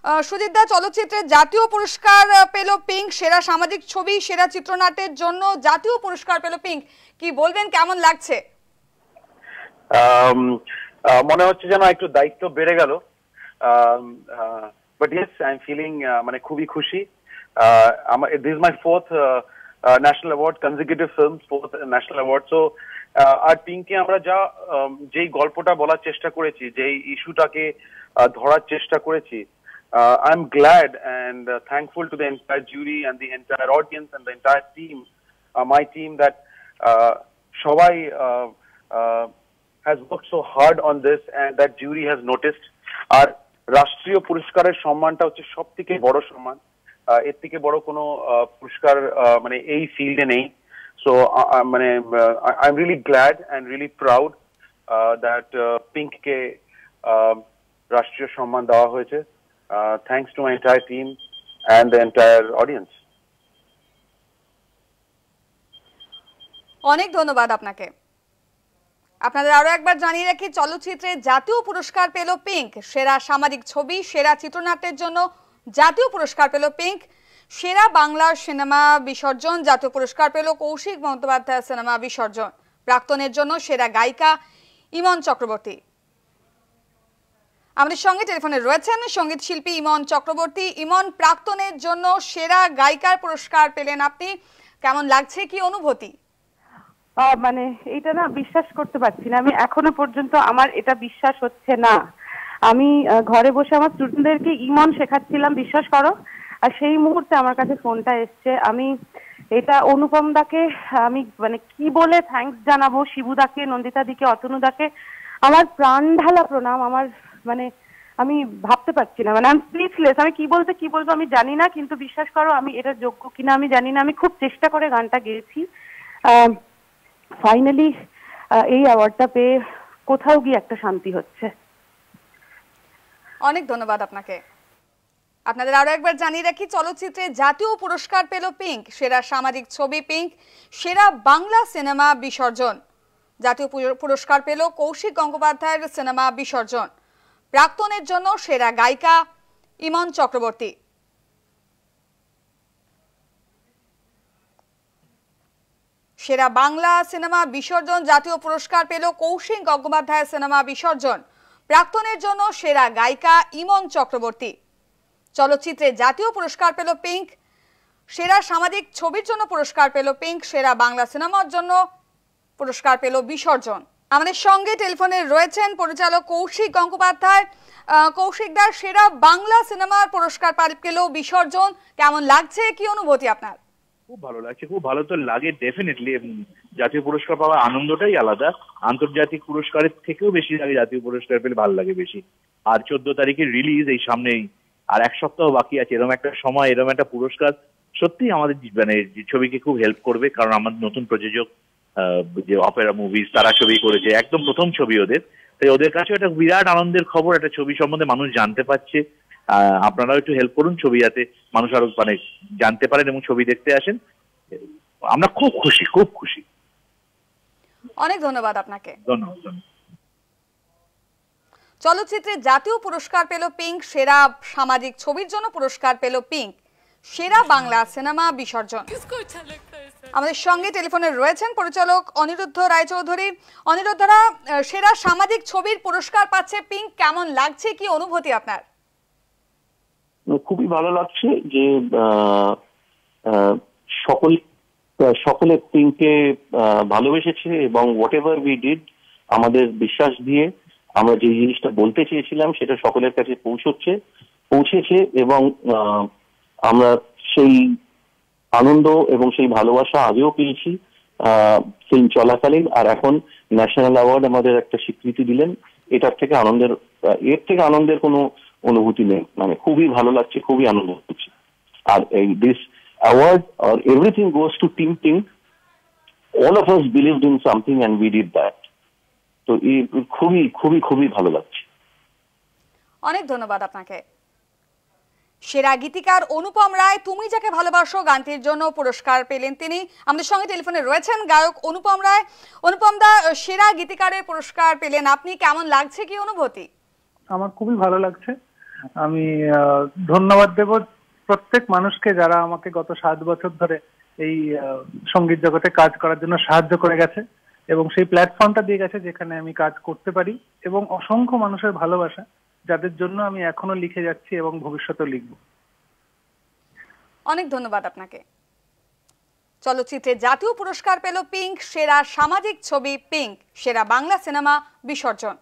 সুজিত দা, চলচ্চিত্রের জাতীয় পুরস্কার পেল পিঙ্ক, সেরা সামাজিক ছবি, সেরা চিত্রনাট্যের জন্য জাতীয় পুরস্কার পেল পিঙ্ক, কি বলবেন, কেমন লাগছে? মনে হচ্ছে যেন একটু দায়িত্ব বেড়ে গেল, but yes I am feeling মানে খুবই খুশি। This is my fourth national award, consecutive film, fourth national award. So আর পিঙ্কে আমরা যেই গল্পটা বলার চেষ্টা করেছি, যেই ইস্যুটাকে ধরার চেষ্টা করেছি, I'm glad and thankful to the entire jury and the entire audience and the entire team, my team, that Shavai has worked so hard on this and that jury has noticed. আর রাষ্ট্রীয় পুরস্কারের সম্মানটা হচ্ছে সবথেকে বড় সম্মান, এর থেকে বড় কোনো পুরস্কার মানে এই ফিল্ডে নেই। সো মানে I'm really glad and really proud that পিঙ্ককে রাষ্ট্রীয় সম্মান দেওয়া হয়েছে। Thanks to my entire team and the entire audience. অনেক ধন্যবাদ আপনাকে। আপনাদের আরো একবার জানিয়ে রাখি, চলচ্চিত্রের জাতীয় পুরস্কার পেল পিঙ্ক, সেরা সামাজিক ছবি, সেরা চিত্রনাট্যের জন্য জাতীয় পুরস্কার পেল পিঙ্ক, সেরা বাংলা সিনেমা বিসর্জন, জাতীয় পুরস্কার পেল কৌশিক বন্দ্যোপাধ্যায় সিনেমা বিসর্জন, প্রাক্তনের জন্য সেরা গায়িকা ইমন চক্রবর্তী। আমাদের সঙ্গে টেলিফোনে রয়েছেন সঙ্গীত শিল্পী ইমন চক্রবর্তী। ইমন, প্রাক্তনের জন্য সেরা গায়িকার পুরস্কার পেলেন আপনি, কেমন লাগছে, কি অনুভূতি? মানে এটা না বিশ্বাস করতে পারছি না, আমি এখনো পর্যন্ত আমার এটা বিশ্বাস হচ্ছে না। আমি ঘরে বসে আমার স্টুডেন্টদেরকে ইমন শেখাচ্ছিলাম, বিশ্বাস করো, আর সেই মুহূর্তে আমার কাছে ফোনটা এসছে। আমি এটা অনুপম দাকে আমি মানে কি বলে থ্যাঙ্কস জানাবো, শিবুদাকে, নন্দিতা দিকে, অতনুদাকে আমার প্রাণ ঢালা প্রণাম। আমার মানে আমি ভাবতে পারছি না, মানে আমি স্পিচলেস, আমি কি বলবো আমি জানি না, কিন্তু বিশ্বাস করো আমি এটা যোগ্য কিনা আমি জানি না। আমি খুব চেষ্টা করে গানটা গেয়েছি, ফাইনালি এই অ্যাওয়ার্ডটা পেয়ে কোথাও গিয়ে একটা শান্তি হচ্ছে। অনেক ধন্যবাদ আপনাকে। আপনাদের আরো একবার জানিয়ে রাখি, চলচ্চিত্রে জাতীয় পুরস্কার পেল পিঙ্ক, সেরা সামাজিক ছবি পিঙ্ক, সেরা বাংলা সিনেমা বিসর্জন, জাতীয় পুরস্কার পেল কৌশিক গঙ্গোপাধ্যায়ের সিনেমা বিসর্জন, প্রাক্তনের জন্য সেরা গায়িকা ইমন চক্রবর্তী। সেরা বাংলা সিনেমা বিসর্জন, জাতীয় পুরস্কার পেল কৌশিক গঙ্গোপাধ্যায়ের সিনেমা বিসর্জন, প্রাক্তনের জন্য সেরা গায়িকা ইমন চক্রবর্তী। চলচ্চিত্রে জাতীয় পুরস্কার পেল পিঙ্ক, সেরা সামাজিক ছবির জন্য পুরস্কার পেল পিঙ্ক, সেরা বাংলা সিনেমার জন্য পুরস্কার পেল বিসর্জন। আমাদের সঙ্গে টেলিফোনে রয়েছেন পরিচালক কৌশিক গঙ্গোপাধ্যায়। কৌশিকদার, সেরা বাংলা সিনেমার পুরস্কার পেল বিসর্জন, কেমন লাগছে, কি অনুভূতি আপনার? খুব ভালো লাগছে, খুব ভালো তো লাগে ডেফিনেটলি। জাতীয় পুরস্কার পাওয়ার আনন্দটাই আলাদা, আন্তর্জাতিক পুরস্কারের থেকেও বেশি লাগে, জাতীয় পুরস্কার পেলে ভালো লাগে বেশি। আর 14 তারিখে রিলিজ, এই সামনেই আর এক সপ্তাহ বাকি আছে। এরকম একটা সময়, এরকম একটা পুরস্কার সত্যি আমাদের মানে ছবিকে খুব হেল্প করবে, কারণ আমাদের নতুন প্রযোজক যে অপেরা মুভিজ, তারা ছবি করেছে, একদম প্রথম ছবি ওদের, তাই ওদের কাছে একটা বিরাট আনন্দের খবর, একটা ছবি সম্বন্ধে মানুষ জানতে পারছে। আপনারাও একটু হেল্প করুন, ছবি যাতে মানুষ আরো মানে জানতে পারেন এবং ছবি দেখতে আসেন। আমরা খুব খুশি, খুব খুশি। অনেক ধন্যবাদ আপনাকে। ধন্যবাদ। চলচ্চিত্রে জাতীয় পুরস্কার পেল পিঙ্ক, সেরা সামাজিক ছবির জন্য পুরস্কার পেল পিঙ্ক, সেরা বাংলা সিনেমা বিসর্জন। আমাদের সঙ্গে টেলিফোনে রয়েছেন পরিচালক অনিরুদ্ধ রায়চৌধুরী। অনিরুদ্ধরা, সেরা সামাজিক ছবির পুরস্কার পাচ্ছে পিঙ্ক, কেমন লাগছে, কি অনুভূতি আপনার? খুবই ভালো লাগছে যে সকলে পিঙ্ককে ভালোবেসেছে এবং হোয়াট এভার উই ডিড, আমাদের বিশ্বাস দিয়ে আমরা যে জিনিসটা বলতে চেয়েছিলাম সেটা সকলের কাছে পৌঁছেছে এবং আমরা সেই আনন্দ এবং সেই ভালোবাসা আগেও পেয়েছি ফিল্ম চলাকালীন, আর এখন ন্যাশনাল অ্যাওয়ার্ড আমাদের একটা স্বীকৃতি দিলেন। এর থেকে আনন্দের কোনো অনুভূতি নেই, মানে খুবই ভালো লাগছে, খুবই আনন্দ হচ্ছে। আর এই this award or everything goes to Team Pink. All of us believed in something and we did that. তো খুবই খুবই খুবই ভালো লাগছে। অনেক ধন্যবাদ আপনাকে। সেরা গীতিকার অনুপম রায়, তুমি যাকে ভালোবাসো গানটির জন্য পুরস্কার পেলেন তিনি। আমাদের সঙ্গে টেলিফোনে রয়েছেন গায়ক অনুপম রায়। অনুপম দা, সেরা গীতিকারের পুরস্কার পেলেন আপনি, কেমন লাগছে, কি অনুভূতি? আমার খুবই ভালো লাগছে। আমি ধন্যবাদ দেব প্রত্যেক মানুষকে যারা আমাকে গত 7 বছর ধরে এই সঙ্গীত জগতে কাজ করার জন্য সাহায্য করে গেছে এবং সেই প্ল্যাটফর্মটা দিয়ে গেছে যেখানে আমি কাজ করতে পারি, এবং অসংখ্য মানুষের ভালোবাসা যাদের জন্য আমি এখনো লিখে যাচ্ছি এবং ভবিষ্যতেও লিখব। অনেক ধন্যবাদ আপনাকে। চলচ্চিত্রে জাতীয় পুরস্কার পেল পিঙ্ক, সেরা সামাজিক ছবি পিঙ্ক, সেরা বাংলা সিনেমা বিসর্জন।